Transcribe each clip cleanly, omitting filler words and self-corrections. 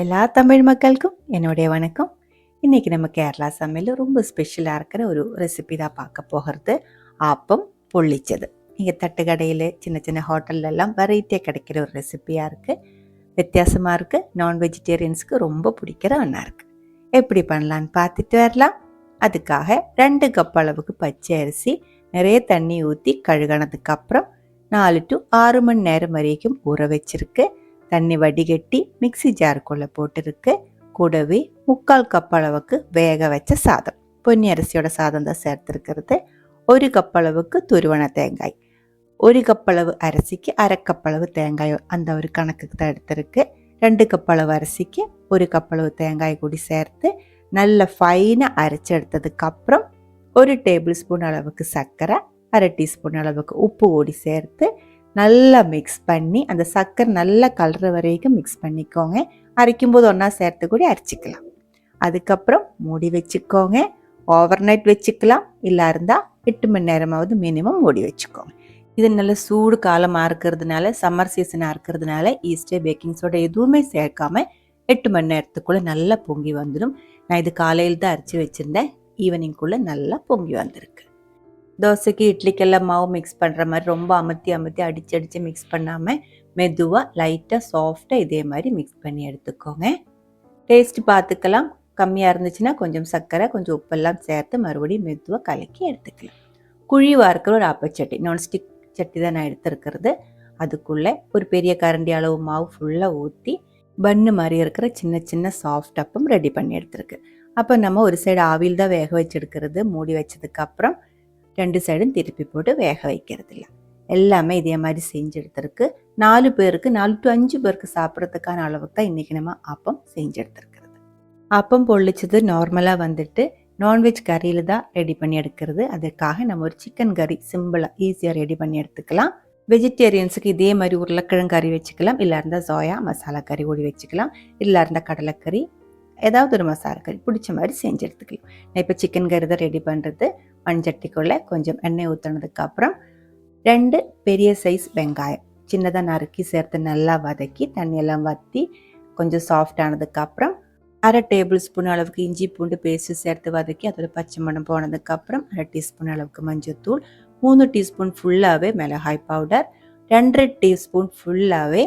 எல்லா தமிழ் மக்களுக்கும் என்னுடைய வணக்கம். இன்றைக்கி நம்ம கேரளா சமையல் ரொம்ப ஸ்பெஷலாக இருக்கிற ஒரு ரெசிபி தான் பார்க்க போகிறது. ஆப்பம் பொள்ளிச்சது. நீங்கள் தட்டுக்கடையில் சின்ன சின்ன ஹோட்டல்லலாம் வெரைட்டியாக கிடைக்கிற ஒரு ரெசிபியாக இருக்குது. வித்தியாசமாக இருக்குது. நான் வெஜிடேரியன்ஸுக்கு ரொம்ப பிடிக்கிற ஒன்றா இருக்குது. எப்படி பண்ணலான்னு பார்த்துட்டு வரலாம். அதுக்காக 2 கப் அளவுக்கு பச்சை அரிசி நிறைய தண்ணி ஊற்றி கழுகினதுக்கப்புறம் 4 to 6 மணி நேரம் வரைக்கும் ஊற வச்சுருக்கு. தண்ணி வடிகட்டி மிக்சி ஜாருக்குள்ளே போட்டிருக்கு. கூடவே 3/4 கப் அளவுக்கு வேக வச்ச சாதம், பொன்னி அரிசியோட சாதம் தான் சேர்த்துருக்கிறது. 1 கப் அளவுக்கு துருவன தேங்காய், 1 கப் அளவு அரிசிக்கு 1/2 கப் அளவு தேங்காய், அந்த ஒரு கணக்குக்கு தான் எடுத்திருக்கு. 2 கப் அளவு அரிசிக்கு 1 கப் அளவு தேங்காய் கூடி சேர்த்து நல்ல ஃபைனாக அரைச்சி எடுத்ததுக்கப்புறம் 1 டேபிள் ஸ்பூன் அளவுக்கு சர்க்கரை, 1/2 டீஸ்பூன் அளவுக்கு உப்பு கூடி சேர்த்து நல்லா மிக்ஸ் பண்ணி அந்த சர்க்கரை நல்லா கலர் வரைக்கும் மிக்ஸ் பண்ணிக்கோங்க. அரைக்கும்போது ஒன்றா சேர்த்து கூட அரைச்சிக்கலாம். அதுக்கப்புறம் மூடி வச்சுக்கோங்க. ஓவர் நைட் வச்சுக்கலாம். இல்லை இருந்தால் 8 மணி நேரமாவது மினிமம் மூடி வச்சுக்கோங்க. இது நல்ல சூடு காலமாக இருக்கிறதுனால, சம்மர் சீசனாக இருக்கிறதுனால ஈஸ்டர் பேக்கிங் சோடா எதுவுமே சேர்க்காம 8 மணி நேரத்துக்குள்ளே நல்லா பொங்கி வந்துடும். நான் இது காலையில் தான் அரைச்சி வச்சுருந்தேன். ஈவினிங்குள்ளே நல்லா பொங்கி வந்திருக்கு. தோசைக்கு இட்லிக்கெல்லாம் மாவு மிக்ஸ் பண்ணுற மாதிரி ரொம்ப அமுத்தி அடித்து மிக்ஸ் பண்ணாமல் மெதுவாக லைட்டாக சாஃப்டாக இதே மாதிரி மிக்ஸ் பண்ணி எடுத்துக்கோங்க. டேஸ்ட் பார்த்துக்கலாம். கம்மியாக இருந்துச்சுன்னா கொஞ்சம் சர்க்கரை, கொஞ்சம் உப்பெல்லாம் சேர்த்து மறுபடியும் மெதுவாக கலக்கி எடுத்துக்கலாம். குழிவாக இருக்கிற ஒரு ஆப்பச்சட்டி, நான்ஸ்டிக் சட்டி தான் நான் எடுத்துருக்கிறது. அதுக்குள்ளே ஒரு பெரிய கரண்டி அளவு மாவு ஃபுல்லாக ஊற்றி பன்னு மாதிரி இருக்கிற சின்ன சின்ன சாஃப்ட் அப்பம் ரெடி பண்ணி எடுத்துருக்கு. அப்போ நம்ம ஒரு சைடு ஆவியில் தான் வேக வச்சு எடுக்கிறது. மூடி வச்சதுக்கப்புறம் 2 சைடும் திருப்பி போட்டு வேக வைக்கிறது இல்லை. எல்லாமே இதே மாதிரி செஞ்சு எடுத்துருக்கு. 4 பேருக்கு 4 to 5 பேருக்கு சாப்பிட்றதுக்கான அளவுக்கு தான் இன்றைக்கி நம்ம ஆப்பம் செஞ்சு எடுத்துருக்கிறது. ஆப்பம் பொள்ளிச்சது நார்மலாக வந்துட்டு நான்வெஜ் கறியில் தான் ரெடி பண்ணி எடுக்கிறது. அதுக்காக நம்ம ஒரு சிக்கன் கறி சிம்பிளாக ஈஸியாக ரெடி பண்ணி எடுத்துக்கலாம். வெஜிடேரியன்ஸுக்கு இதே மாதிரி உருளைக்கிழங்கு கறி வச்சுக்கலாம். இல்லை இருந்தால் சோயா மசாலா கறி ஓடி வச்சுக்கலாம். இல்லை இருந்தால் கடலைக்கறி, ஏதாவது ஒரு மசாலா கறி பிடிச்ச மாதிரி செஞ்சு எடுத்துக்கலாம். நான் இப்போ சிக்கன் கறி தான் ரெடி பண்ணுறது. மண்சட்டிக்குள்ளே கொஞ்சம் எண்ணெய் ஊற்றினதுக்கப்புறம் 2 பெரிய சைஸ் வெங்காயம் சின்னதாக நறுக்கி சேர்த்து நல்லா வதக்கி தண்ணியெல்லாம் வற்றி கொஞ்சம் சாஃப்ட் ஆனதுக்கப்புறம் 1/2 டேபிள் ஸ்பூன் அளவுக்கு இஞ்சி பூண்டு பேஸ்ட்டு சேர்த்து வதக்கி அதோட பச்சை மணம் போனதுக்கப்புறம் 1/2 டீஸ்பூன் அளவுக்கு மஞ்சள்தூள், 3 டீஸ்பூன் ஃபுல்லாகவே மிளகாய் பவுடர், 2 டீஸ்பூன் ஃபுல்லாகவே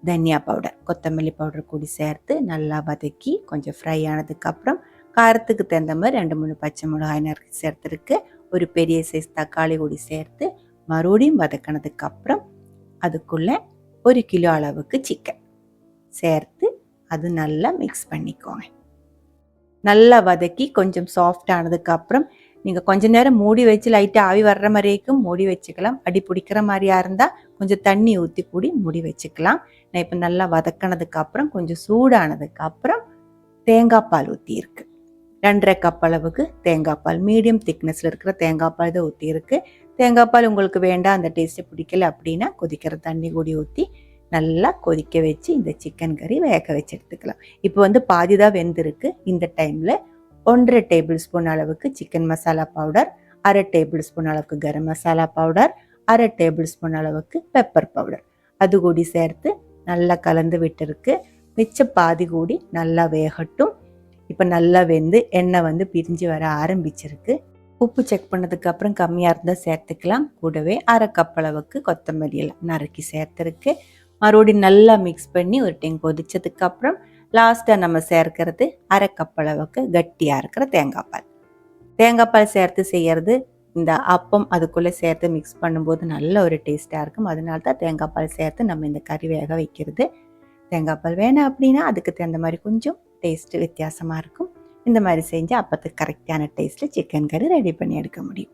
தனியா பவுடர், கொத்தமல்லி பவுடர் கூடி சேர்த்து நல்லா வதக்கி கொஞ்சம் ஃப்ரை ஆனதுக்கப்புறம் காரத்துக்கு தகுந்த மாதிரி 2-3 பச்சை மிளகாய் நறுக்கி சேர்த்துருக்கு. ஒரு பெரிய சைஸ் தக்காளி கூடி சேர்த்து மறுபடியும் வதக்கினதுக்கப்புறம் அதுக்குள்ளே 1 கிலோ அளவுக்கு சிக்கன் சேர்த்து அது நல்லா மிக்ஸ் பண்ணிக்கோங்க. நல்லா வதக்கி கொஞ்சம் சாஃப்ட் ஆனதுக்கப்புறம் நீங்கள் கொஞ்ச நேரம் மூடி வச்சு லைட்டாக ஆவி வர்ற மாதிரிக்கும் மூடி வச்சுக்கலாம். அடி பிடிக்கிற மாதிரியா இருந்தால் கொஞ்சம் தண்ணி ஊற்றி கூடி மூடி வச்சுக்கலாம். நான் இப்போ நல்லா வதக்கினதுக்கப்புறம் கொஞ்சம் சூடானதுக்கப்புறம் தேங்காய் பால் ஊற்றியிருக்கு. 2.5 கப் அளவுக்கு தேங்காய் பால், மீடியம் திக்னஸில் இருக்கிற தேங்காய் பால் தான் ஊற்றியிருக்கு. தேங்காய் பால் உங்களுக்கு வேண்டாம், அந்த டேஸ்ட்டு பிடிக்கல அப்படின்னா கொதிக்கிற தண்ணி கூடி ஊற்றி நல்லா கொதிக்க வச்சு இந்த சிக்கன் கறி வேக வச்சு எடுத்துக்கலாம். இப்போ பாதி தான் வெந்திருக்கு. இந்த டைமில் 1.5 டேபிள் ஸ்பூன் அளவுக்கு chicken masala powder, 1/2 table spoon அளவுக்கு garam masala powder, 1/2 table spoon அளவுக்கு பெப்பர் பவுடர் அது கூடி சேர்த்து நல்லா கலந்து விட்டுருக்கு. மிச்ச பாதி கூடி நல்லா வேகட்டும். இப்போ நல்லா வெந்து எண்ணெய் பிரிஞ்சு வர ஆரம்பிச்சிருக்கு. உப்பு செக் பண்ணதுக்கப்புறம் கம்மியாக இருந்தால் சேர்த்துக்கலாம். கூடவே 1/2 கப் அளவுக்கு கொத்தமல்லியெல்லாம் நறுக்கி சேர்த்துருக்கு. மறுபடியும் நல்லா மிக்ஸ் பண்ணி ஒரு டைம் கொதிச்சதுக்கப்புறம் லாஸ்ட்டாக நம்ம சேர்க்கறது 1/2 கப் அளவுக்கு கட்டியாக இருக்கிற தேங்காய் பால் சேர்த்து செய்கிறது. இந்த அப்பம் அதுக்குள்ளே சேர்த்து மிக்ஸ் பண்ணும்போது நல்ல ஒரு டேஸ்ட்டாக இருக்கும். அதனால தான் தேங்காய் பால் சேர்த்து நம்ம இந்த கறி வேக வைக்கிறது. தேங்காய் பால் வேணாம் அப்படின்னா அதுக்கு தகுந்த மாதிரி கொஞ்சம் டேஸ்ட்டு வித்தியாசமாக இருக்கும். இந்த மாதிரி செஞ்சால் அப்போத்துக்கு கரெக்டான டேஸ்ட்டில் சிக்கன் கறி ரெடி பண்ணி எடுக்க முடியும்.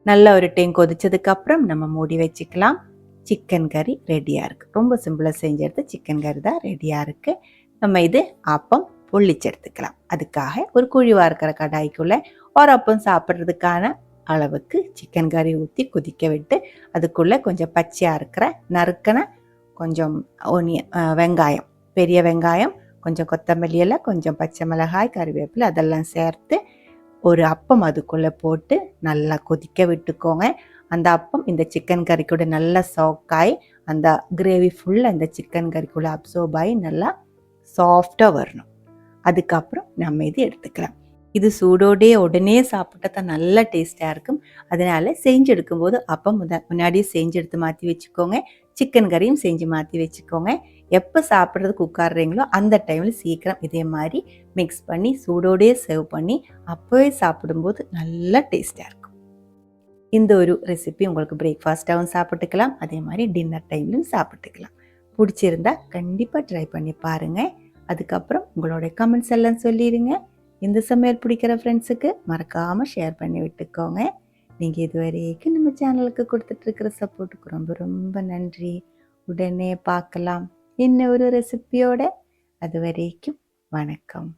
நல்ல ஒரு டைம் கொதிச்சதுக்கப்புறம் நம்ம மூடி வச்சுக்கலாம். சிக்கன் கறி ரெடியாக இருக்குது. ரொம்ப சிம்பிளாக செஞ்செடுத்து சிக்கன் கறி தான் ரெடியாக இருக்குது. நம்ம இது அப்பம் பொள்ளிச்சு எடுத்துக்கலாம். அதுக்காக ஒரு குழிவாக இருக்கிற கடாய்க்குள்ளே ஒரு அப்பம் சாப்பிட்றதுக்கான அளவுக்கு சிக்கன் கறி ஊற்றி கொதிக்க விட்டு அதுக்குள்ளே கொஞ்சம் பச்சையாக இருக்கிற நறுக்கின கொஞ்சம் வெங்காயம், பெரிய வெங்காயம், கொஞ்சம் கொத்தமல்லி இலை, கொஞ்சம் பச்சை மிளகாய், கறிவேப்பிலை அதெல்லாம் சேர்த்து ஒரு அப்பம் அதுக்குள்ளே போட்டு நல்லா கொதிக்க விட்டுக்கோங்க. அந்த அப்பம் இந்த சிக்கன் கறி கூட நல்லா சாக்காய் அந்த கிரேவி ஃபுல்லாக இந்த சிக்கன் கறிக்குள்ளே அப்சர்வ் ஆகி நல்லா சாஃப்டாக வரணும். அதுக்கப்புறம் நம்ம இது எடுத்துக்கலாம். இது சூடோடே உடனே சாப்பிட்டா தான் நல்லா டேஸ்ட்டாக இருக்கும். அதனால் செஞ்சு எடுக்கும்போது அப்பம் முன்னாடியே செஞ்சு எடுத்து மாற்றி வச்சுக்கோங்க. சிக்கன் கறியும் செஞ்சு மாற்றி வச்சுக்கோங்க. எப்போ சாப்பிட்றதுக்கு உட்காடுறீங்களோ அந்த டைமில் சீக்கிரம் இதே மாதிரி மிக்ஸ் பண்ணி சூடோடே சர்வ் பண்ணி அப்போவே சாப்பிடும்போது நல்லா டேஸ்ட்டாக இருக்கும். இந்த ஒரு ரெசிபி உங்களுக்கு பிரேக்ஃபாஸ்ட்டாகவும் சாப்பிட்டுக்கலாம், அதே மாதிரி டின்னர் டைம்லையும் சாப்பிட்டுக்கலாம். பிடிச்சிருந்தா கண்டிப்பாக ட்ரை பண்ணி பாருங்கள். அதுக்கப்புறம் உங்களோட கமெண்ட்ஸ் எல்லாம் சொல்லிடுங்க. இந்த சமையல் பிடிக்கிற ஃப்ரெண்ட்ஸுக்கு மறக்காமல் ஷேர் பண்ணி விட்டுக்கோங்க. நீங்கள் இதுவரைக்கும் நம்ம சேனலுக்கு கொடுத்துட்ருக்கிற சப்போர்ட்டுக்கு ரொம்ப ரொம்ப நன்றி. உடனே பார்க்கலாம் இன்னும் ஒரு ரெசிபியோட. அது வரைக்கும் வணக்கம்.